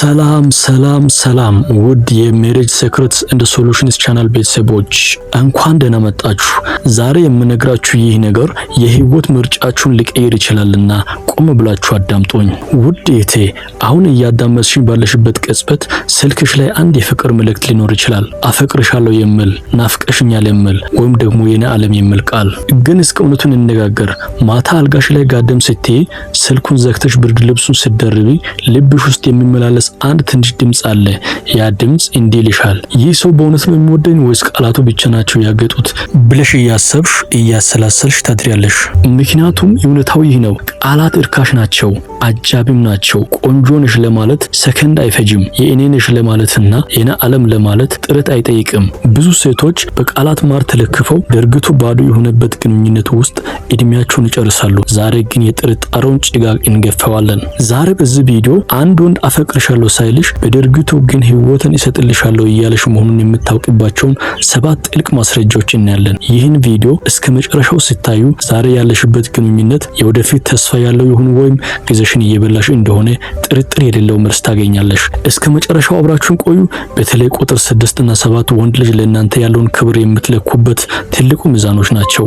ሰላም ውድ የሜሬጅ ሴክሬትስ ኤንድ ሶሉሽንስ ቻናል ቤተሰቦች እንኳን ደህና መጣችሁ። ዛሬ የምነግራችሁ ይህ ነገር የህይወት ምርጫችሁን ሊቀይር ይችላልና ቆም ብላችሁ አዳምጡኝ። ውድ እህቴ፣ አሁን እያዳመጥሽኝ ባለሽበት ቅጽበት ስልክሽ ላይ አንድ የፍቅር መልእክት ሊኖር ይችላል። አፈቅርሻለሁ የሚል፣ ናፍቀሽኛል የሚል ወይም ደግሞ የኔ ዓለም የሚል ቃል። ግን እስከ እውነቱን እንነጋገር። ማታ አልጋሽ ላይ ጋደም ስትይ ስልኩን ዘግተሽ ብርድ ልብሱን ስትደርቢ ልብሽ ውስጥ የሚመላለስ አንድ ትንሽ ድምጽ አለ። ያ ድምጽ እንዲህ ይልሻል፣ ይህ ሰው በእውነት ነው የሚወደኝ ወይስ ቃላቱ ብቻ ናቸው ያገጡት ብለሽ እያሰብሽ እያሰላሰልሽ ታድሪያለሽ። ምክንያቱም እውነታው ይህ ነው። ቃላት እርካሽ ናቸው፣ አጃቢም ናቸው። ቆንጆ ነሽ ለማለት ሰከንድ አይፈጅም። የእኔ ነሽ ለማለትና የኔ ዓለም ለማለት ጥረት አይጠይቅም። ብዙ ሴቶች በቃላት ማር ተለክፈው ድርጊቱ ባዶ የሆነበት ግንኙነት ውስጥ እድሜያቸውን ይጨርሳሉ። ዛሬ ግን የጥርጣሬውን ጭጋግ እንገፈዋለን። ዛሬ በዚህ ቪዲዮ አንድ ወንድ አፈቅርሻለሁ ሳይልሽ በድርጊቱ ግን ህይወትን ይሰጥልሻለሁ እያለሽ መሆኑን የምታውቂባቸውን 7 ጥልቅ ማስረጃዎች እናያለን። ይህን ቪዲዮ እስከ መጨረሻው ሲታዩ ዛሬ ያለሽበት ግንኙነት የወደፊት ተስፋ ያለው ይሁን ወይም ጊዜሽን እየበላሽ እንደሆነ ጥርጥር የሌለው መልስ ታገኛለሽ። እስከ መጨረሻው አብራችሁን ቆዩ። በተለይ ቁጥር 6 እና 7 ወንድ ልጅ ለእናንተ ያለውን ክብር የምትለኩበት ትልቁ ሚዛኖች ናቸው።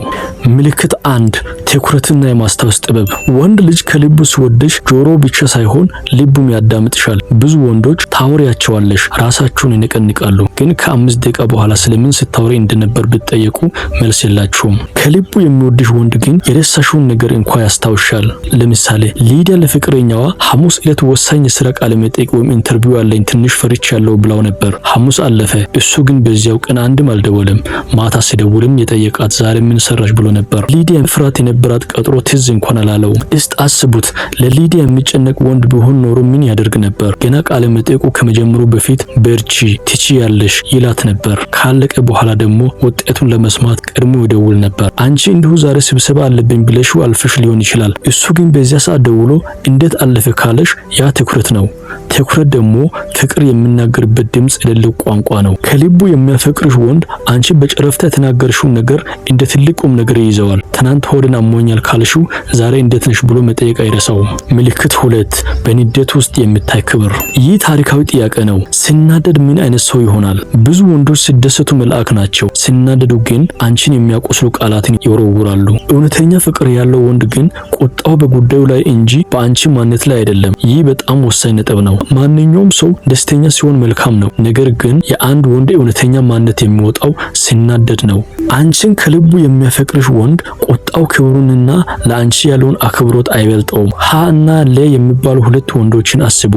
ምልክት 1 ትኩረትና የማስታወስ ጥበብ። ወንድ ልጅ ከልቡ ሲወድሽ ጆሮ ብቻ ሳይሆን ልቡም ያዳምጥሻል። ብዙ ወንዶች ታወሪያቸዋለሽ፣ ራሳቸውን ይነቀንቃሉ፣ ግን ከ5 ደቂቃ በኋላ ስለምን ስታወሪ እንደነበር ብትጠየቁ መልስ የላችሁም። ከልቡ የሚወድሽ ወንድ ግን የረሳሽውን ነገር እንኳን ያስታውሻል። ለምሳሌ ሊዲያ ለፍቅረኛዋ ሐሙስ ዕለት ወሳኝ የሥራ ቃለ መጠይቅ ወይም ኢንተርቪው አለኝ ትንሽ ፈርቻለሁ ብላው ነበር። ሐሙስ አለፈ። እሱ ግን በዚያው ቀን አንድም አልደወለም። ማታ ሲደውልም የጠየቃት ዛሬ ምን ሰራሽ ብሎ ነበር። ሊዲያ ፍርሃት የነበራት ቀጥሮ ትዝ እንኳን አላለው። እስቲ አስቡት፣ ለሊዲያ የሚጨነቅ ወንድ ቢሆን ኖሮ ምን ያደርግ ነበር? ገና ቃለ መጠይቁ ከመጀመሩ በፊት በርቺ ትችያለሽ ይላት ነበር። ካለቀ በኋላ ደግሞ ውጤቱን ለመስማት ቀድሞ ይደውል ነበር። አንቺ እንዲሁ ዛሬ ስብሰባ አለብኝ ብለሽው አልፈሽ ሊሆን ይችላል። እሱ ግን በዚያ ሰዓት ደውሎ እንዴት አለፈ ካለሽ ያ ትኩረት ነው። ትኩረት ደግሞ ፍቅር የሚናገርበት ድምጽ የሌለው ቋንቋ ነው። ከልቡ የሚያፈቅርሽ ወንድ አንቺ በጨረፍታ የተናገርሽውን ነገር እንደ ትልቅ ቁም ነገር ይይዘዋል። ትናንት ሆድን አሞኛል ካልሽው ዛሬ እንዴት ነሽ ብሎ መጠየቅ አይረሳውም። ምልክት 2 በንዴት ውስጥ የሚታይ ክብር። ይህ ታሪካዊ ጥያቄ ነው። ሲናደድ ምን አይነት ሰው ይሆናል? ብዙ ወንዶች ሲደሰቱ መልአክ ናቸው፣ ሲናደዱ ግን አንቺን የሚያቆስሉ ቃላትን ይወረውራሉ። እውነተኛ ፍቅር ያለው ወንድ ግን ቁጣው በጉዳዩ ላይ እንጂ በአንቺ ማንነት ላይ አይደለም። ይህ በጣም ወሳኝ ነጥብ ነው። ማንኛውም ሰው ደስተኛ ሲሆን መልካም ነው። ነገር ግን የአንድ ወንድ እውነተኛ ማንነት የሚወጣው ሲናደድ ነው። አንቺን ከልቡ የሚያፈቅርሽ ወንድ ቁጣው ክብሩንና ለአንቺ ያለውን አክብሮት አይበልጠውም። ሀ እና ለ የሚባሉ 2 ወንዶችን አስቡ።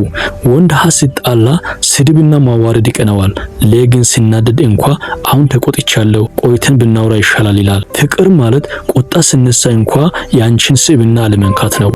ወንድ ሀ ሲጣላ ስድብና ማዋረድ ይቀነዋል። ለ ግን ሲናደድ እንኳ አሁን ተቆጥቻለሁ ቆይተን ብናወራ ይሻላል ይላል። ፍቅር ማለት ቁጣ ሲነሳ እንኳ የአንቺን ስብዕና አለመንካት ነው።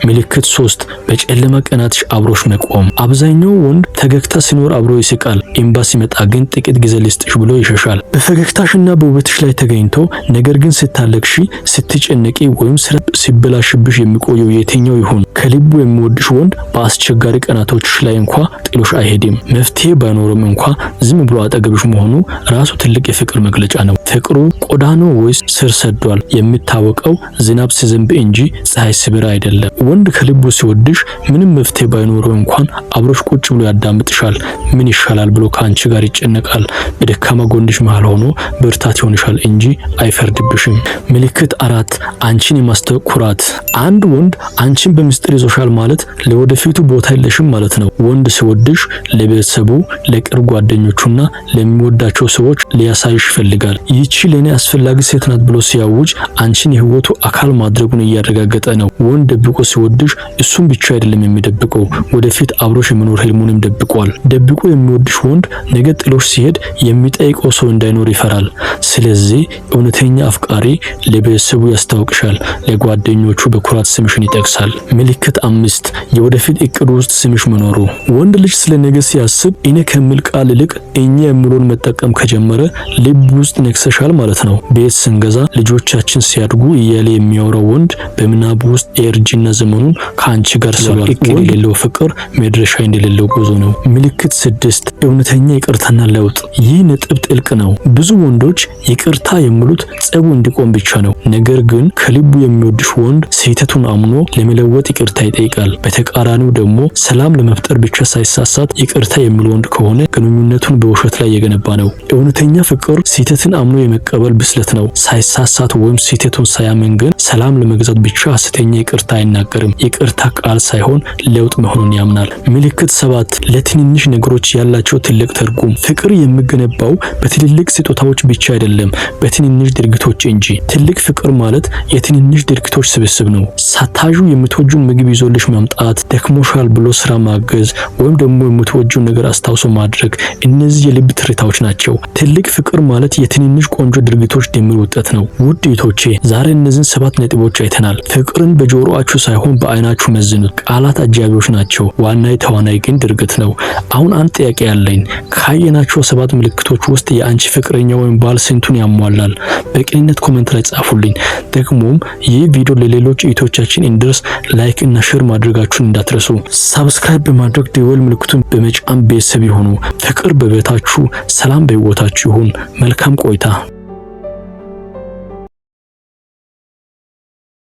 ምልክት 3 በጨለማ ቀናትሽ አብሮሽ መቆም። አብዛኛው ወንድ ፈገግታ ሲኖር አብሮ ይስቃል። እምባ ሲመጣ ግን ጥቂት ጊዜ ልስጥሽ ብሎ ይሸሻል። በፈገግታሽና በውበትሽ ላይ ተገኝቶ ነገር ግን ስታለቅሺ፣ ስትጨነቂ ወይም ሲበላሽብሽ የሚቆየው የትኛው ይሁን? ከልቡ የሚወድሽ ወንድ በአስቸጋሪ ቀናቶችሽ ላይ እንኳ ጥሎሽ አይሄድም። መፍትሄ ባይኖርም እንኳ ዝም ብሎ አጠገብሽ መሆኑ ራሱ ትልቅ የፍቅር መግለጫ ነው። ፍቅሩ ቆዳ ነው ወይስ ስር ሰዷል? የሚታወቀው ዝናብ ሲዘንብ እንጂ ፀሐይ ሲበራ አይደለም። ወንድ ከልቡ ሲወድሽ ምንም መፍትሄ ባይኖረው እንኳን አብሮሽ ቁጭ ብሎ ያዳምጥሻል። ምን ይሻላል ብሎ ከአንቺ ጋር ይጨነቃል። በደካማ ጎንሽ መሃል ሆኖ ብርታት ይሆንሻል እንጂ አይፈርድብሽም። ምልክት 4 አንቺን የማስተዋወቅ ኩራት። አንድ ወንድ አንቺን በምስጢር ይዞሻል ማለት ለወደፊቱ ቦታ የለሽም ማለት ነው። ወንድ ሲወድሽ ለቤተሰቡ፣ ለቅርብ ጓደኞቹና ለሚወዳቸው ሰዎች ሊያሳይሽ ይፈልጋል። ይህቺ ለኔ አስፈላጊ ሴት ናት ብሎ ሲያውጅ አንቺን የህይወቱ አካል ማድረጉን እያረጋገጠ ነው። ወንድ ደብቆ ሲወድሽ እሱም ብቻ አይደለም የሚደብቀው፣ ወደፊት አብሮሽ የመኖር ህልሙንም ደብቋል። ደብቆ የሚወድሽ ወንድ ነገ ጥሎሽ ሲሄድ የሚጠይቀው ሰው እንዳይኖር ይፈራል። ስለዚህ እውነተኛ አፍቃሪ ለቤተሰቡ ያስታውቅሻል፣ ለጓደኞቹ በኩራት ስምሽን ይጠቅሳል። ምልክት 5 የወደፊት እቅዱ ውስጥ ስምሽ መኖሩ። ወንድ ልጅ ስለ ነገ ሲያስብ እኔ ከሚል ቃል ይልቅ እኛ የሚለውን መጠቀም ከጀመረ ልብ ውስጥ ነክሰሻል ማለት ነው። ቤት ስንገዛ፣ ልጆቻችን ሲያድጉ እያለ የሚያወራው ወንድ በምናቡ ውስጥ የእርጅና ዘመኑን ከአንቺ ጋር ስሏል። እቅድ የሌለው ፍቅር መድረሻ እንደሌለው ጉዞ ነው። ምልክት 6 እውነተኛ ይቅርታና ለውጥ። ይህ ነጥብ ጥልቅ ነው። ብዙ ወንዶች ይቅርታ የሚሉት ጸቡ እንዲቆም ብቻ ነው። ነገር ግን ከልቡ የሚወድሽ ወንድ ስህተቱን አምኖ ለመለወጥ ይቅርታ ይጠይቃል። በተቃራኒው ደግሞ ሰላም ለመፍጠር ብቻ ሳይሳሳት ይቅርታ የሚል ወንድ ከሆነ ግንኙነቱን በውሸት ላይ የገነባ ነው። እውነተኛ ፍቅር ስህተትን አምኖ የመቀበል ብስለት ነው። ሳይሳሳት ወይም ስህተቱን ሳያምን ግን ሰላም ለመግዛት ብቻ ሐሰተኛ ይቅርታ አይናገርም። ይቅርታ ቃል ሳይሆን ለውጥ መሆኑን ያምናል። ምልክት 7 ለትንንሽ ነገሮች ያላቸው ትልቅ ትርጉም። ፍቅር የሚገነባው በትልልቅ ስጦታዎች ብቻ አይደለም፣ በትንንሽ ድርጊቶች እንጂ። ትልቅ ፍቅር ማለት የትንንሽ ድርጊቶች ስብስብ ነው። ሳታዡ የምትወጁን ምግብ ይዞልሽ መምጣት፣ ደክሞሻል ብሎ ስራ ማገዝ፣ ወይም ደግሞ የምትወጁን ነገር አስታውሶ ማድረግ፣ እነዚህ የልብ ትርታዎች ናቸው። ትልቅ ፍቅር ማለት የትንንሽ ቆንጆ ድርጊቶች ድምር ውጤት ነው። ውድ እህቶቼ ዛሬ እነዚህን 7 ነጥቦች አይተናል። ፍቅርን በጆሮአችሁ ሳይሆን በአይናችሁ መዝኑት። ቃላት አጃቢዎች ናቸው፣ ዋናው ተዋናይ ግን ድርጊት ነው። አሁን አንድ ጥያቄ ያለኝ፣ ካየናቸው 7 ምልክቶች ውስጥ የአንቺ ፍቅረኛ ወይም ባል ስንቱን ያሟላል? በቅንነት ኮሜንት ላይ ጻፉልኝ። ደግሞም ይህ ቪዲዮ ለሌሎች እህቶቻችን እንዲደርስ ላይክ እና ሼር ማድረጋችሁን እንዳትረሱ። ሰብስክራይብ በማድረግ ደወል ምልክቱን በመጫን ቤተሰብ ይሁኑ። ፍቅር በቤታችሁ፣ ሰላም በሕይወታችሁ ይሁን። መልካም ቆይታ